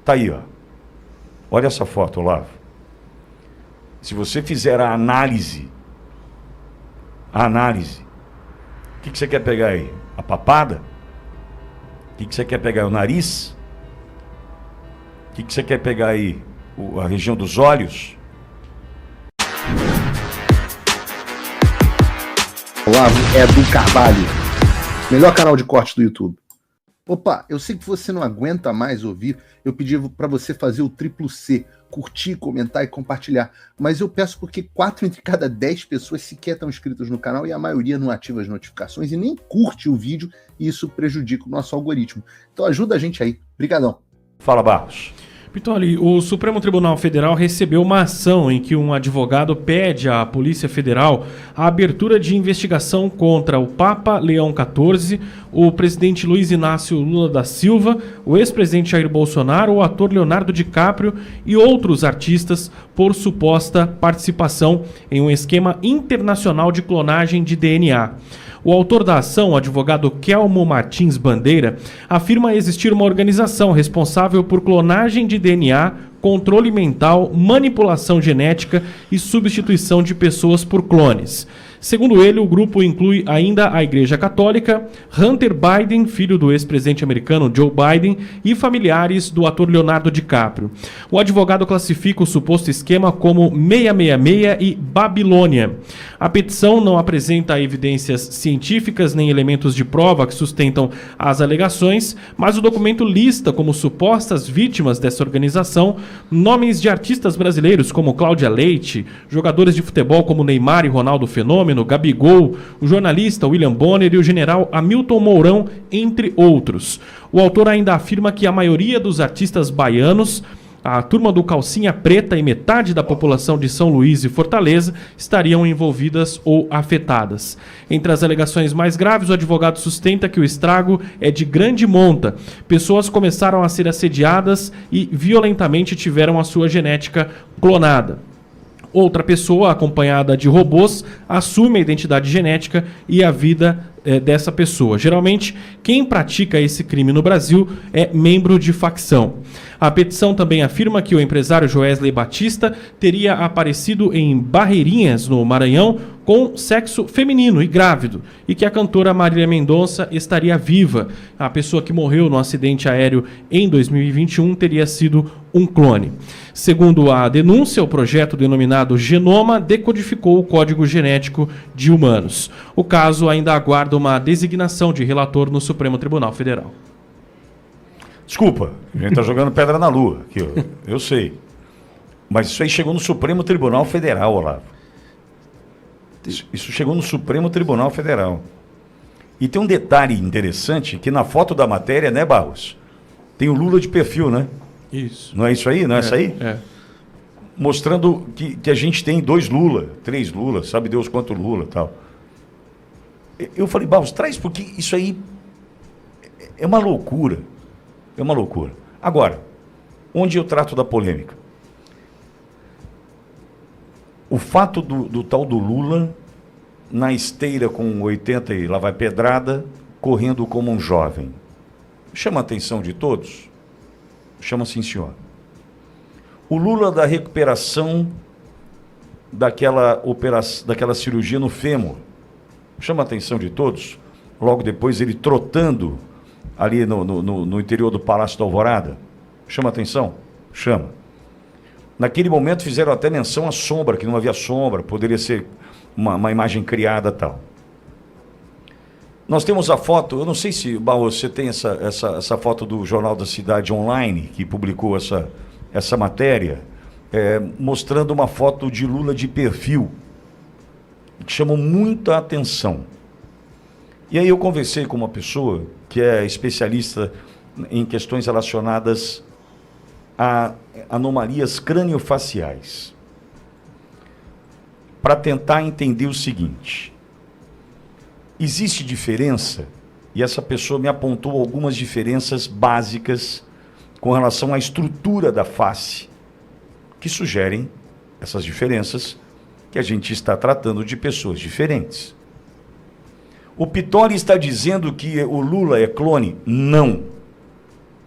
Tá aí, ó. Olha essa foto, Olavo. Se você fizer a análise, o que você quer pegar aí? A papada? O que você quer pegar? O nariz? O que você quer pegar aí? A região dos olhos? Olavo é do Carvalho, melhor canal de corte do YouTube. Opa, eu sei que você não aguenta mais ouvir, eu pedi para você fazer o triplo C, curtir, comentar e compartilhar, mas eu peço porque 4 entre cada 10 pessoas sequer estão inscritas no canal e a maioria não ativa as notificações e nem curte o vídeo e isso prejudica o nosso algoritmo. Então ajuda a gente aí. Obrigadão. Fala, Barros. Pitoli, o Supremo Tribunal Federal recebeu uma ação em que um advogado pede à Polícia Federal a abertura de investigação contra o Papa Leão XIV, o presidente Luiz Inácio Lula da Silva, o ex-presidente Jair Bolsonaro, o ator Leonardo DiCaprio e outros artistas por suposta participação em um esquema internacional de clonagem de DNA. O autor da ação, o advogado Kelmo Martins Bandeira, afirma existir uma organização responsável por clonagem de DNA, controle mental, manipulação genética e substituição de pessoas por clones. Segundo ele, o grupo inclui ainda a Igreja Católica, Hunter Biden, filho do ex-presidente americano Joe Biden, e familiares do ator Leonardo DiCaprio. O advogado classifica o suposto esquema como 666 e Babilônia. A petição não apresenta evidências científicas nem elementos de prova que sustentam as alegações, mas o documento lista como supostas vítimas dessa organização nomes de artistas brasileiros como Cláudia Leite, jogadores de futebol como Neymar e Ronaldo Fenômeno, Gabigol, o jornalista William Bonner e o general Hamilton Mourão, entre outros. O autor ainda afirma que a maioria dos artistas baianos, a turma do Calcinha Preta e metade da população de São Luís e Fortaleza estariam envolvidas ou afetadas. Entre as alegações mais graves, o advogado sustenta que o estrago é de grande monta. Pessoas começaram a ser assediadas e violentamente tiveram a sua genética clonada. Outra pessoa, acompanhada de robôs, assume a identidade genética e a vida dessa pessoa. Geralmente, quem pratica esse crime no Brasil é membro de facção. A petição também afirma que o empresário Joesley Batista teria aparecido em Barreirinhas, no Maranhão, com sexo feminino e grávido, e que a cantora Marília Mendonça estaria viva. A pessoa que morreu no acidente aéreo em 2021 teria sido um clone. Segundo a denúncia, o projeto denominado Genoma decodificou o código genético de humanos. O caso ainda aguarda uma designação de relator no Supremo Tribunal Federal. Desculpa, a gente está jogando pedra na lua, aqui, eu sei. Mas isso aí chegou no Supremo Tribunal Federal, Olavo. Isso chegou no Supremo Tribunal Federal. E tem um detalhe interessante, que na foto da matéria, né, Barros? Tem o Lula de perfil, né? Isso. Não é isso aí? Não é isso aí? É. Mostrando que a gente tem 2 Lula, 3 Lula, sabe Deus quanto Lula e tal. Eu falei, Barros, traz, porque isso aí é uma loucura. É uma loucura. Agora, onde eu trato da polêmica? O fato do tal do Lula, na esteira com 80 e lá vai pedrada, correndo como um jovem. Chama a atenção de todos? Chama sim, senhor. O Lula da recuperação daquela cirurgia no fêmur. Chama a atenção de todos? Logo depois ele trotando ali no interior do Palácio da Alvorada. Chama a atenção? Chama. Naquele momento fizeram até menção à sombra, que não havia sombra, poderia ser uma imagem criada e tal. Nós temos a foto, eu não sei se, Baú, você tem essa foto do Jornal da Cidade Online, que publicou essa matéria, mostrando uma foto de Lula de perfil, que chamou muita atenção. E aí eu conversei com uma pessoa que é especialista em questões relacionadas a anomalias craniofaciais, para tentar entender o seguinte: existe diferença, e essa pessoa me apontou algumas diferenças básicas com relação à estrutura da face, que sugerem essas diferenças, que a gente está tratando de pessoas diferentes. O Pitoli está dizendo que o Lula é clone? Não.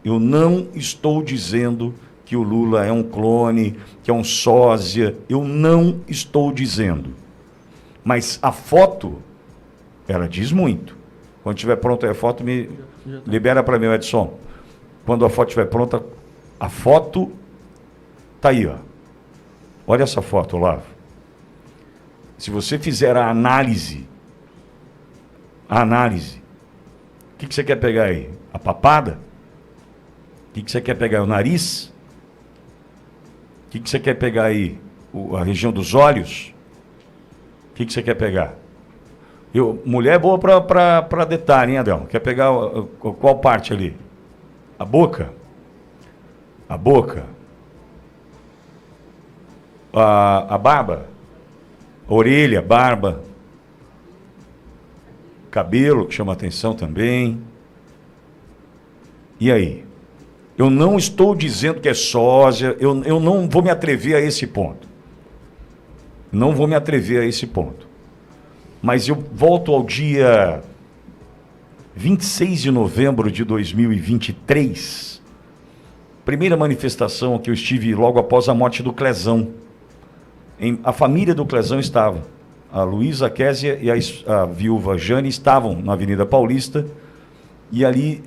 Eu não estou dizendo que o Lula é um clone, que é um sósia. Eu não estou dizendo. Mas a foto, ela diz muito. Quando estiver pronta a foto, me libera para mim, Edson. Quando a foto estiver pronta, a foto tá aí, ó. Olha essa foto, Olavo. Se você fizer a análise, o que você quer pegar aí? A papada? O que você quer pegar? O nariz? O que você quer pegar aí? A região dos olhos? O que você quer pegar? Mulher é boa para detalhe, hein, Adel? Quer pegar qual parte ali? A boca? A boca? A barba? A orelha, barba? Cabelo, que chama atenção também. E aí? Eu não estou dizendo que é sósia, eu não vou me atrever a esse ponto. Não vou me atrever a esse ponto. Mas eu volto ao dia 26 de novembro de 2023. Primeira manifestação que eu estive logo após a morte do Clezão. A família do Clezão estava. A Luísa Késia e a viúva Jane estavam na Avenida Paulista. E ali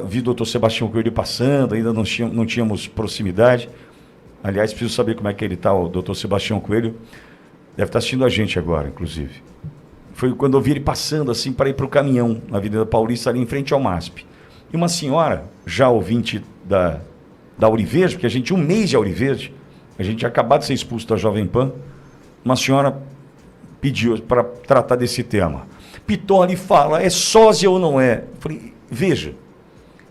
vi o doutor Sebastião Coelho passando, ainda não tínhamos proximidade. Aliás, preciso saber como é que ele está, o doutor Sebastião Coelho. Deve estar assistindo a gente agora, inclusive. Foi quando eu vi ele passando assim para ir para o caminhão, na Avenida Paulista, ali em frente ao MASP. E uma senhora, já ouvinte da Auriverde, porque a gente tinha um mês de Auriverde, a gente tinha acabado de ser expulso da Jovem Pan, uma senhora pediu para tratar desse tema. Pitoli fala, é sósia ou não é? Eu falei, veja,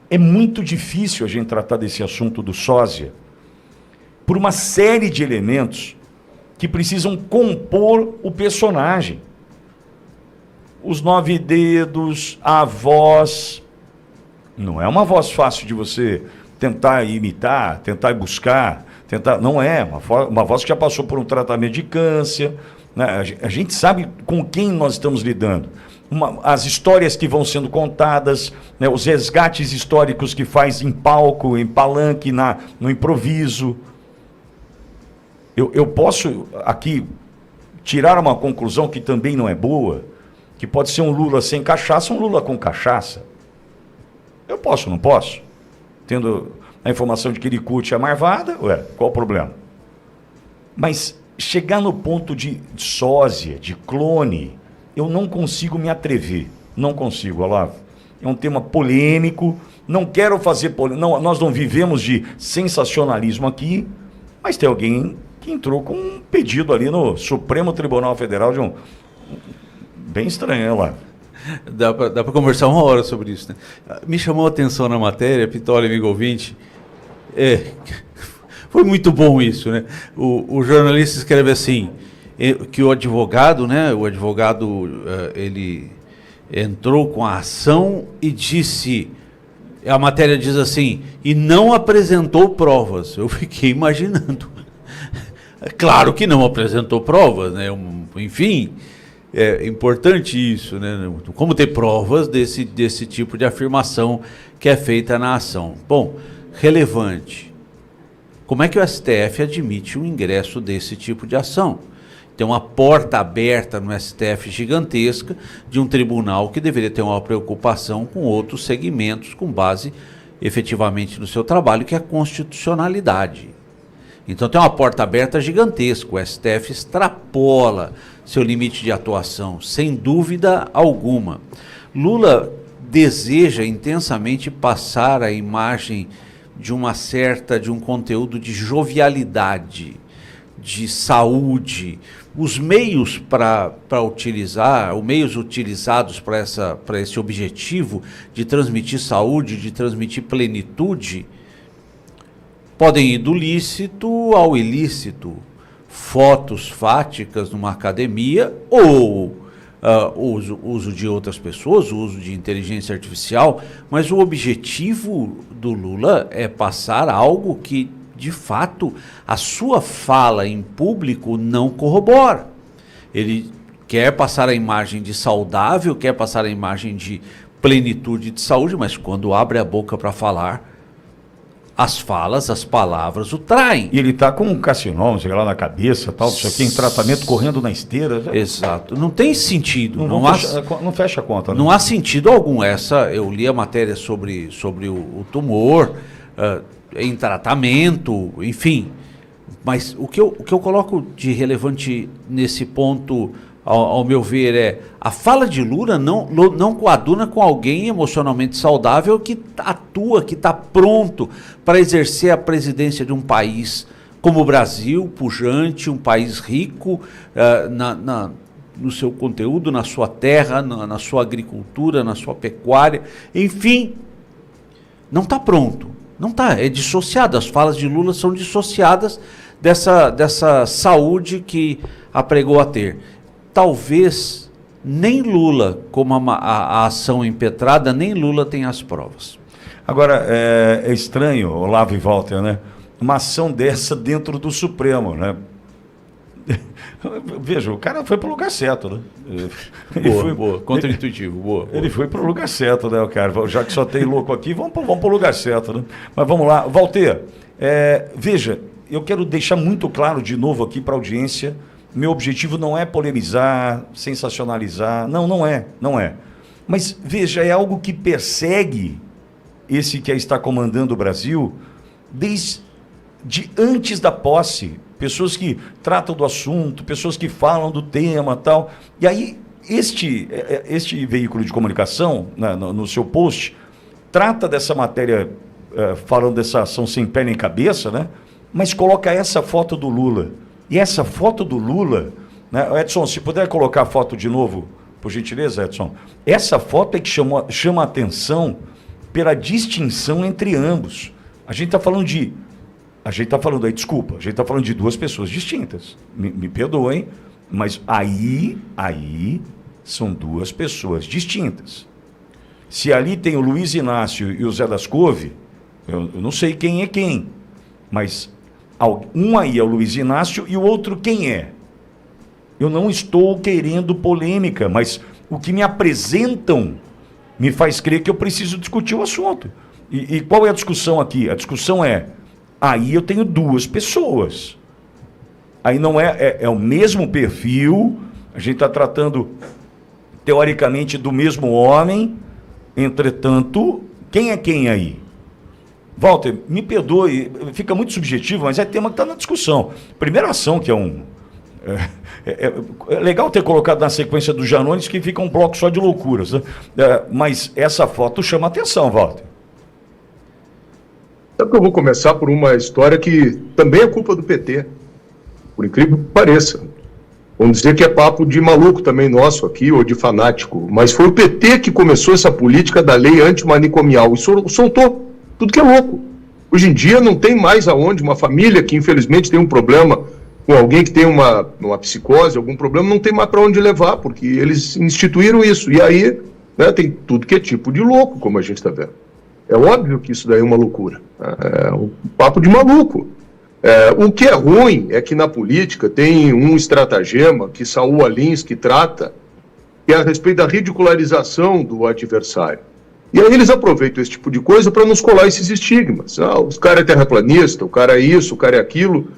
é muito difícil a gente tratar desse assunto do sósia por uma série de elementos que precisam compor o personagem. Os 9 dedos, a voz. Não é uma voz fácil de você tentar imitar, tentar buscar, não é. Uma voz que já passou por um tratamento de câncer. Né? A gente sabe com quem nós estamos lidando. As histórias que vão sendo contadas, né? Os resgates históricos que faz em palco, em palanque, no improviso. Eu posso aqui tirar uma conclusão que também não é boa, que pode ser um Lula sem cachaça, um Lula com cachaça. Eu posso, não posso? Tendo a informação de que ele curte a marvada, qual o problema? Mas chegar no ponto de sósia, de clone, eu não consigo me atrever. Não consigo, Olavo. É um tema polêmico, não quero fazer polêmica. Nós não vivemos de sensacionalismo aqui, mas tem alguém que entrou com um pedido ali no Supremo Tribunal Federal de bem estranho, Olavo. Dá para conversar uma hora sobre isso, né? Me chamou a atenção na matéria, Pitoli, amigo ouvinte, foi muito bom isso, né? O jornalista escreve assim, que o advogado, né? Ele entrou com a ação e disse, a matéria diz assim, e não apresentou provas. Eu fiquei imaginando. Claro que não apresentou provas, né? Enfim, é importante isso, né? Como ter provas desse tipo de afirmação que é feita na ação. Bom, relevante. Como é que o STF admite o ingresso desse tipo de ação? Tem uma porta aberta no STF gigantesca de um tribunal que deveria ter uma preocupação com outros segmentos com base efetivamente no seu trabalho, que é a constitucionalidade. Então tem uma porta aberta gigantesca, o STF extrapola seu limite de atuação, sem dúvida alguma. Lula deseja intensamente passar a imagem de um conteúdo de jovialidade, de saúde. Os meios para utilizar, os meios utilizados para esse objetivo de transmitir saúde, de transmitir plenitude, podem ir do lícito ao ilícito. Fotos fáticas numa academia ou uso de outras pessoas, uso de inteligência artificial, mas o objetivo do Lula é passar algo que, de fato, a sua fala em público não corrobora. Ele quer passar a imagem de saudável, quer passar a imagem de plenitude de saúde, mas quando abre a boca para falar, as falas, as palavras o traem. E ele tá com um cassinol, não sei lá, na cabeça, tal, isso aqui em tratamento, correndo na esteira. Exato. Não tem sentido. Não fecha a conta. Né? Não há sentido algum. Eu li a matéria sobre o tumor, em tratamento, enfim. Mas o que eu coloco de relevante nesse ponto, ao meu ver, é a fala de Lula não coaduna com alguém emocionalmente saudável que atua, que está pronto para exercer a presidência de um país como o Brasil, pujante, um país rico no seu conteúdo, na sua terra, na sua agricultura, na sua pecuária, enfim, não está pronto. Não está, é dissociado. As falas de Lula são dissociadas dessa saúde que apregou a ter. Talvez nem Lula, como a ação impetrada, nem Lula tem as provas. Agora, é estranho, Olavo e Walter, né? Uma ação dessa dentro do Supremo, né? Veja, o cara foi para o lugar certo, né? Boa, contra-intuitivo, boa. Ele foi para o lugar certo, né, o cara? Já que só tem louco aqui, vamos para o lugar certo, né? Mas vamos lá. Walter, veja, eu quero deixar muito claro de novo aqui para a audiência, meu objetivo não é polemizar, sensacionalizar, não é. Mas veja, é algo que persegue esse que está comandando o Brasil desde antes da posse. Pessoas que tratam do assunto, pessoas que falam do tema e tal. E aí, este veículo de comunicação, no seu post, trata dessa matéria, falando dessa ação sem pé nem cabeça, né? Mas coloca essa foto do Lula. E essa foto do Lula, né? Edson, se puder colocar a foto de novo, por gentileza, Edson. Essa foto é que chama a atenção pela distinção entre ambos. A gente está falando de duas pessoas distintas. Me perdoem, mas aí são duas pessoas distintas. Se ali tem o Luiz Inácio e o Zé das Couve, eu não sei quem é quem, mas um aí é o Luiz Inácio e o outro quem é? Eu não estou querendo polêmica, mas o que me apresentam me faz crer que eu preciso discutir o assunto. E qual é a discussão aqui? A discussão aí eu tenho duas pessoas. Aí não é o mesmo perfil, a gente está tratando, teoricamente, do mesmo homem, entretanto, quem é quem aí? Walter, me perdoe, fica muito subjetivo, mas é tema que está na discussão. Primeira ação, que é legal ter colocado na sequência dos Janones, que fica um bloco só de loucuras, né? Mas essa foto chama atenção, Walter. Sabe que eu vou começar por uma história que também é culpa do PT, por incrível que pareça. Vamos dizer que é papo de maluco também nosso aqui, ou de fanático, mas foi o PT que começou essa política da lei antimanicomial e soltou tudo que é louco. Hoje em dia não tem mais aonde uma família que infelizmente tem um problema com alguém que tem uma psicose, algum problema, não tem mais para onde levar, porque eles instituíram isso. E aí, né, tem tudo que é tipo de louco, como a gente está vendo. É óbvio que isso daí é uma loucura. É um papo de maluco. O que é ruim é que na política tem um estratagema que Saul Alins que trata, que é a respeito da ridicularização do adversário. E aí eles aproveitam esse tipo de coisa para nos colar esses estigmas. O cara é terraplanista, o cara é isso, o cara é aquilo.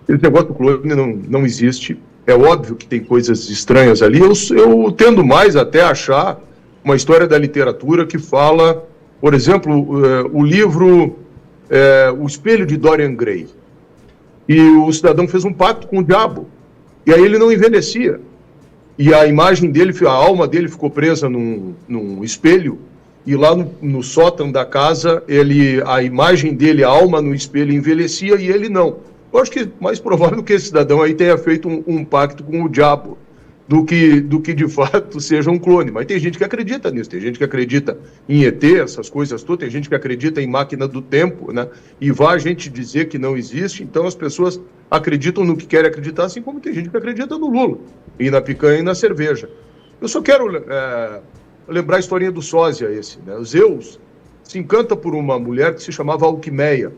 Esse negócio do clone não existe. É óbvio que tem coisas estranhas ali. Eu tendo mais até a achar uma história da literatura que fala, por exemplo, o livro O Espelho de Dorian Gray. E o cidadão fez um pacto com o diabo. E aí ele não envelhecia. E a imagem dele, a alma dele ficou presa num espelho. E lá no sótão da casa, a imagem dele, a alma no espelho envelhecia e ele não. Eu acho que é mais provável que esse cidadão aí tenha feito um pacto com o diabo do que de fato seja um clone. Mas tem gente que acredita nisso, tem gente que acredita em ET, essas coisas todas, tem gente que acredita em máquina do tempo, né? E vai a gente dizer que não existe, então as pessoas acreditam no que querem acreditar, assim como tem gente que acredita no Lula, e na picanha e na cerveja. Eu só quero lembrar a historinha do sósia né? O Zeus se encanta por uma mulher que se chamava Alquimeia.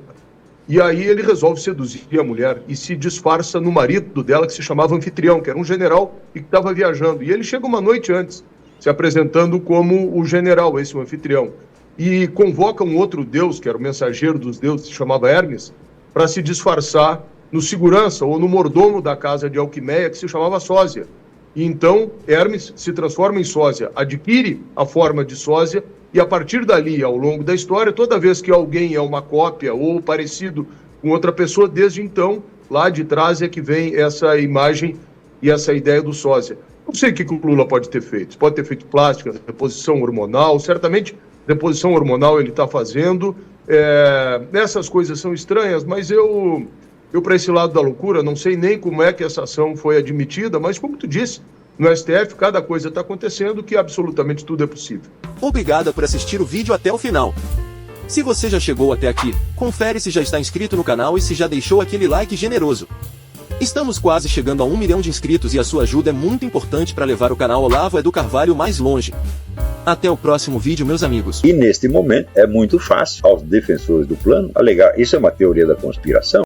E aí ele resolve seduzir a mulher e se disfarça no marido dela, que se chamava Anfitrião, que era um general e que estava viajando. E ele chega uma noite antes, se apresentando como o general, esse o Anfitrião. e convoca um outro deus, que era o mensageiro dos deuses, se chamava Hermes, para se disfarçar no segurança ou no mordomo da casa de Alquimeia, que se chamava Sósia. E então Hermes se transforma em sósia, adquire a forma de sósia, e a partir dali, ao longo da história, toda vez que alguém é uma cópia ou parecido com outra pessoa, desde então, lá de trás é que vem essa imagem e essa ideia do sósia. Não sei o que o Lula pode ter feito. Pode ter feito plástica, reposição hormonal, certamente reposição hormonal ele está fazendo. Essas coisas são estranhas, mas eu para esse lado da loucura, não sei nem como é que essa ação foi admitida, mas como tu disse, no STF cada coisa está acontecendo que absolutamente tudo é possível. Obrigada por assistir o vídeo até o final. Se você já chegou até aqui, confere se já está inscrito no canal e se já deixou aquele like generoso. Estamos quase chegando a 1 milhão de inscritos e a sua ajuda é muito importante para levar o canal Olavo Edu Carvalho mais longe. Até o próximo vídeo, meus amigos. E neste momento é muito fácil aos defensores do plano alegar isso é uma teoria da conspiração.